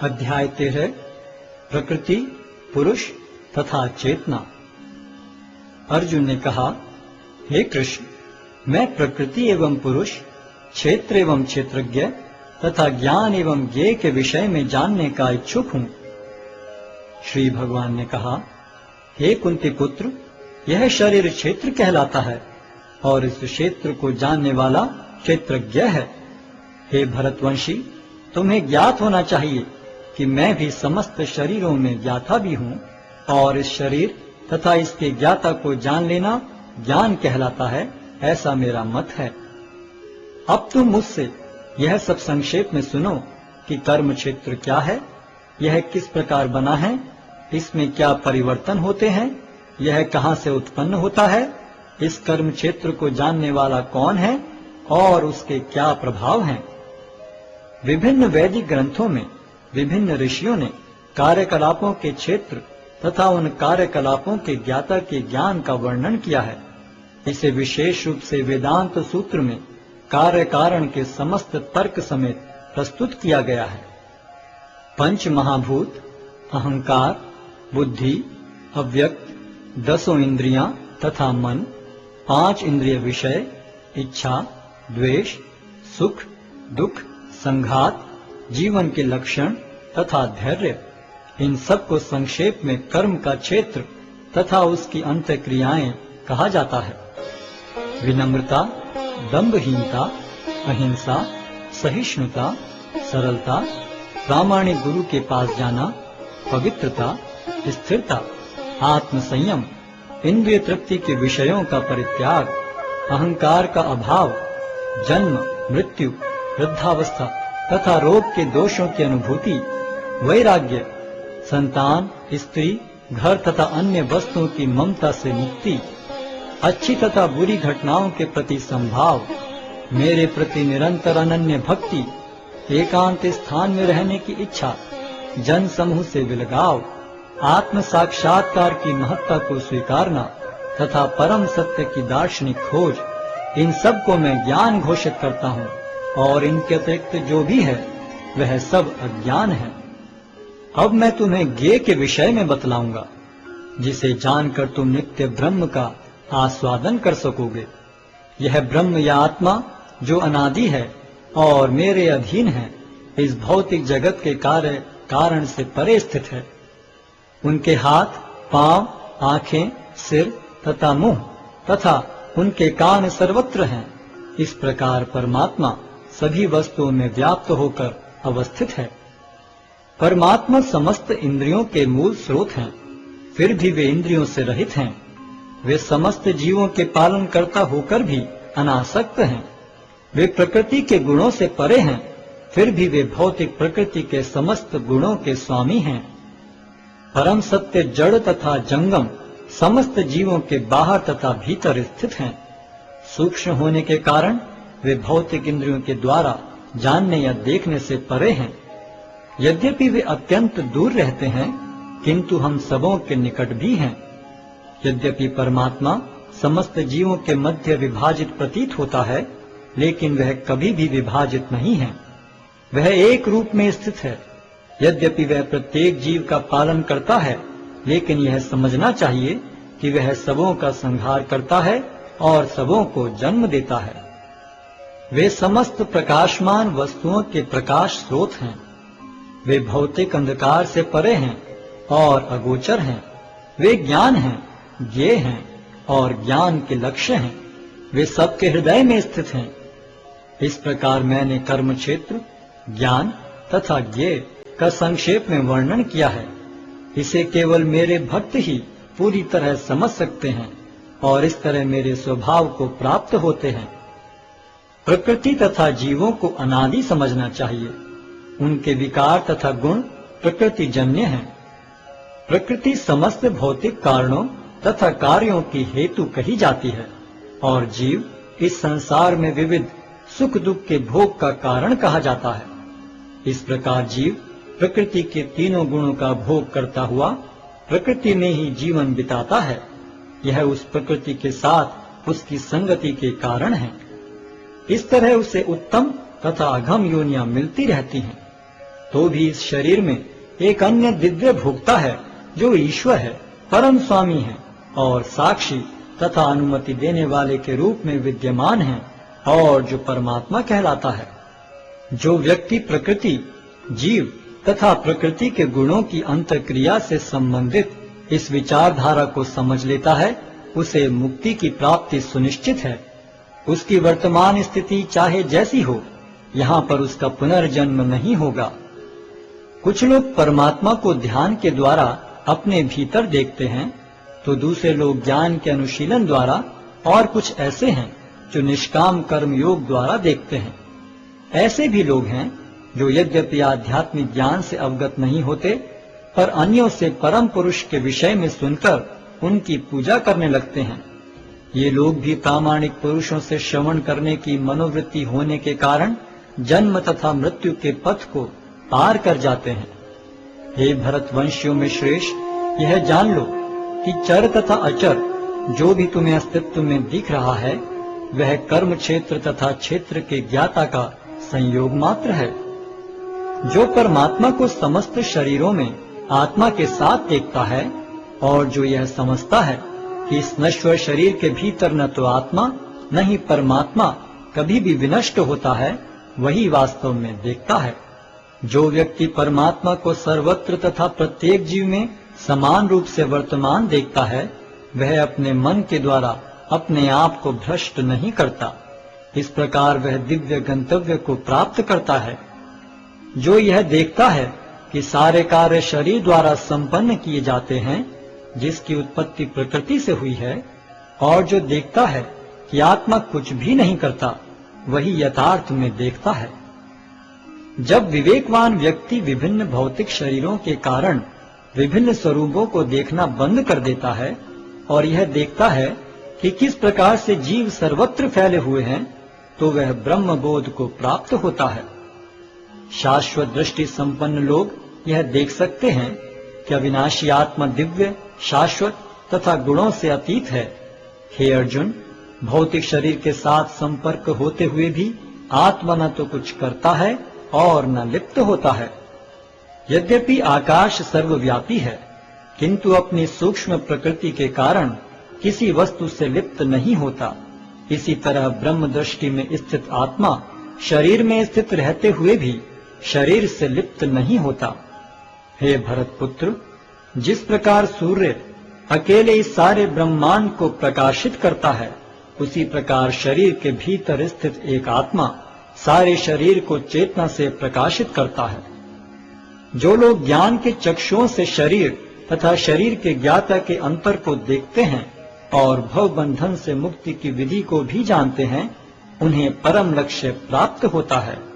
अध्याय 13 प्रकृति, पुरुष तथा चेतना। अर्जुन ने कहा, हे कृष्ण, मैं प्रकृति एवं पुरुष, क्षेत्र एवं क्षेत्रज्ञ तथा ज्ञान एवं ज्ञेय के विषय में जानने का इच्छुक हूं। श्री भगवान ने कहा, हे कुंती पुत्र, यह शरीर क्षेत्र कहलाता है और इस क्षेत्र को जानने वाला क्षेत्रज्ञ है। हे भरतवंशी, तुम्हें ज्ञात होना चाहिए कि मैं भी समस्त शरीरों में ज्ञाता भी हूँ और इस शरीर तथा इसके ज्ञाता को जान लेना ज्ञान कहलाता है, ऐसा मेरा मत है। अब तुम मुझसे यह सब संक्षेप में सुनो कि कर्म क्षेत्र क्या है, यह किस प्रकार बना है, इसमें क्या परिवर्तन होते हैं, यह कहाँ से उत्पन्न होता है, इस कर्म क्षेत्र को जानने वाला कौन है और उसके क्या प्रभाव हैं। विभिन्न वैदिक ग्रंथों में विभिन्न ऋषियों ने कार्यकलापों के क्षेत्र तथा उन कार्यकलापों के ज्ञाता के ज्ञान का वर्णन किया है। इसे विशेष रूप से वेदांत सूत्र में कार्य कारण के समस्त तर्क समेत प्रस्तुत किया गया है। पंच महाभूत, अहंकार, बुद्धि, अव्यक्त, 10 इंद्रियां तथा मन, 5 इंद्रिय विषय, इच्छा, द्वेष, सुख, दुख, संघात, जीवन के लक्षण तथा धैर्य, इन सब को संक्षेप में कर्म का क्षेत्र तथा उसकी अंतःक्रियाएं कहा जाता है। विनम्रता, दंभहीनता, अहिंसा, सहिष्णुता, सरलता, प्रामाणिक गुरु के पास जाना, पवित्रता, स्थिरता, आत्मसंयम, इंद्रिय तृप्ति के विषयों का परित्याग, अहंकार का अभाव, जन्म, मृत्यु, वृद्धावस्था तथा रोग के दोषों की अनुभूति, वैराग्य, संतान, स्त्री, घर तथा अन्य वस्तुओं की ममता से मुक्ति, अच्छी तथा बुरी घटनाओं के प्रति संभाव, मेरे प्रति निरंतर अनन्य भक्ति, एकांत स्थान में रहने की इच्छा, जन समूह से विलगाव, आत्म साक्षात्कार की महत्ता को स्वीकारना तथा परम सत्य की दार्शनिक खोज, इन सब को मैं ज्ञान घोषित करता हूँ और इनके अतिरिक्त जो भी है वह सब अज्ञान है। अब मैं तुम्हें ज्ञेय के विषय में बतलाऊंगा, जिसे जानकर तुम नित्य ब्रह्म का आस्वादन कर सकोगे। यह ब्रह्म या आत्मा जो अनादि है और मेरे अधीन है, इस भौतिक जगत के कार्य कारण से परे स्थित है। उनके हाथ, पांव, आंखें, सिर तथा मुंह तथा उनके कान सर्वत्र हैं। इस प्रकार परमात्मा सभी वस्तुओं में व्याप्त होकर अवस्थित है। परमात्मा समस्त इंद्रियों के मूल स्रोत हैं, फिर भी वे इंद्रियों से रहित हैं। वे समस्त जीवों के पालन कर्ता होकर भी अनासक्त हैं। वे प्रकृति के गुणों से परे हैं, फिर भी वे भौतिक प्रकृति के समस्त गुणों के स्वामी हैं। परम सत्य जड़ तथा जंगम समस्त जीवों के बाहर तथा भीतर स्थित हैं। सूक्ष्म होने के कारण वे भौतिक इंद्रियों के द्वारा जानने या देखने से परे हैं। यद्यपि वे अत्यंत दूर रहते हैं, किंतु हम सबों के निकट भी हैं। यद्यपि परमात्मा समस्त जीवों के मध्य विभाजित प्रतीत होता है, लेकिन वह कभी भी विभाजित नहीं है। वह एक रूप में स्थित है। यद्यपि वह प्रत्येक जीव का पालन करता है, लेकिन यह समझना चाहिए कि वह सबों का संहार करता है और सबों को जन्म देता है। वे समस्त प्रकाशमान वस्तुओं के प्रकाश स्रोत हैं। वे भौतिक अंधकार से परे हैं और अगोचर हैं। वे ज्ञान हैं, ज्ञेय हैं और ज्ञान के लक्ष्य हैं। वे सबके हृदय में स्थित हैं। इस प्रकार मैंने कर्म क्षेत्र, ज्ञान तथा ज्ञेय का संक्षेप में वर्णन किया है। इसे केवल मेरे भक्त ही पूरी तरह समझ सकते हैं और इस तरह मेरे स्वभाव को प्राप्त होते हैं। प्रकृति तथा जीवों को अनादि समझना चाहिए। उनके विकार तथा गुण प्रकृति जन्य हैं। प्रकृति समस्त भौतिक कारणों तथा कार्यों की हेतु कही जाती है और जीव इस संसार में विविध सुख दुख के भोग का कारण कहा जाता है। इस प्रकार जीव प्रकृति के तीनों गुणों का भोग करता हुआ प्रकृति में ही जीवन बिताता है। यह उस प्रकृति के साथ उसकी संगति के कारण है। इस तरह उसे उत्तम तथा अघम योनियां मिलती रहती हैं। तो भी इस शरीर में एक अन्य दिव्य भोक्ता है जो ईश्वर है, परम स्वामी है और साक्षी तथा अनुमति देने वाले के रूप में विद्यमान है और जो परमात्मा कहलाता है। जो व्यक्ति प्रकृति, जीव तथा प्रकृति के गुणों की अंतर्क्रिया से संबंधित इस विचारधारा को समझ लेता है, उसे मुक्ति की प्राप्ति सुनिश्चित है। उसकी वर्तमान स्थिति चाहे जैसी हो, यहाँ पर उसका पुनर्जन्म नहीं होगा। कुछ लोग परमात्मा को ध्यान के द्वारा अपने भीतर देखते हैं, तो दूसरे लोग ज्ञान के अनुशीलन द्वारा, और कुछ ऐसे हैं जो निष्काम कर्म योग द्वारा देखते हैं। ऐसे भी लोग हैं जो यद्यपि आध्यात्मिक ज्ञान से अवगत नहीं होते, पर अन्यों से परम पुरुष के विषय में सुनकर उनकी पूजा करने लगते हैं। ये लोग भी प्रामाणिक पुरुषों से श्रवण करने की मनोवृत्ति होने के कारण जन्म तथा मृत्यु के पथ को पार कर जाते हैं। हे भरतवंशियों में श्रेष्ठ, यह जान लो कि चर तथा अचर जो भी तुम्हें अस्तित्व में दिख रहा है, वह कर्म क्षेत्र तथा क्षेत्र के ज्ञाता का संयोग मात्र है। जो परमात्मा को समस्त शरीरों में आत्मा के साथ देखता है और जो यह समझता है कि इस नश्वर शरीर के भीतर न तो आत्मा न ही परमात्मा कभी भी विनष्ट होता है, वही वास्तव में देखता है। जो व्यक्ति परमात्मा को सर्वत्र तथा प्रत्येक जीव में समान रूप से वर्तमान देखता है, वह अपने मन के द्वारा अपने आप को भ्रष्ट नहीं करता। इस प्रकार वह दिव्य गंतव्य को प्राप्त करता है। जो यह देखता है कि सारे कार्य शरीर द्वारा संपन्न किए जाते हैं, जिसकी उत्पत्ति प्रकृति से हुई है, और जो देखता है कि आत्मा कुछ भी नहीं करता, वही यथार्थ में देखता है। जब विवेकवान व्यक्ति विभिन्न भौतिक शरीरों के कारण विभिन्न स्वरूपों को देखना बंद कर देता है और यह देखता है कि किस प्रकार से जीव सर्वत्र फैले हुए हैं, तो वह ब्रह्म बोध को प्राप्त होता है। शाश्वत दृष्टि संपन्न लोग यह देख सकते हैं कि अविनाशी आत्मा दिव्य, शाश्वत तथा गुणों से अतीत है। हे अर्जुन, भौतिक शरीर के साथ संपर्क होते हुए भी आत्मा न तो कुछ करता है और न लिप्त होता है। यद्यपि आकाश सर्वव्यापी है, किंतु अपनी सूक्ष्म प्रकृति के कारण किसी वस्तु से लिप्त नहीं होता। इसी तरह ब्रह्म दृष्टि में स्थित आत्मा शरीर में स्थित रहते हुए भी शरीर से लिप्त नहीं होता। हे भरतपुत्र, जिस प्रकार सूर्य अकेले इस सारे ब्रह्मांड को प्रकाशित करता है, उसी प्रकार शरीर के भीतर स्थित एक आत्मा सारे शरीर को चेतना से प्रकाशित करता है। जो लोग ज्ञान के चक्षुओं से शरीर तथा शरीर के ज्ञाता के अंतर को देखते हैं और भव बंधन से मुक्ति की विधि को भी जानते हैं, उन्हें परम लक्ष्य प्राप्त होता है।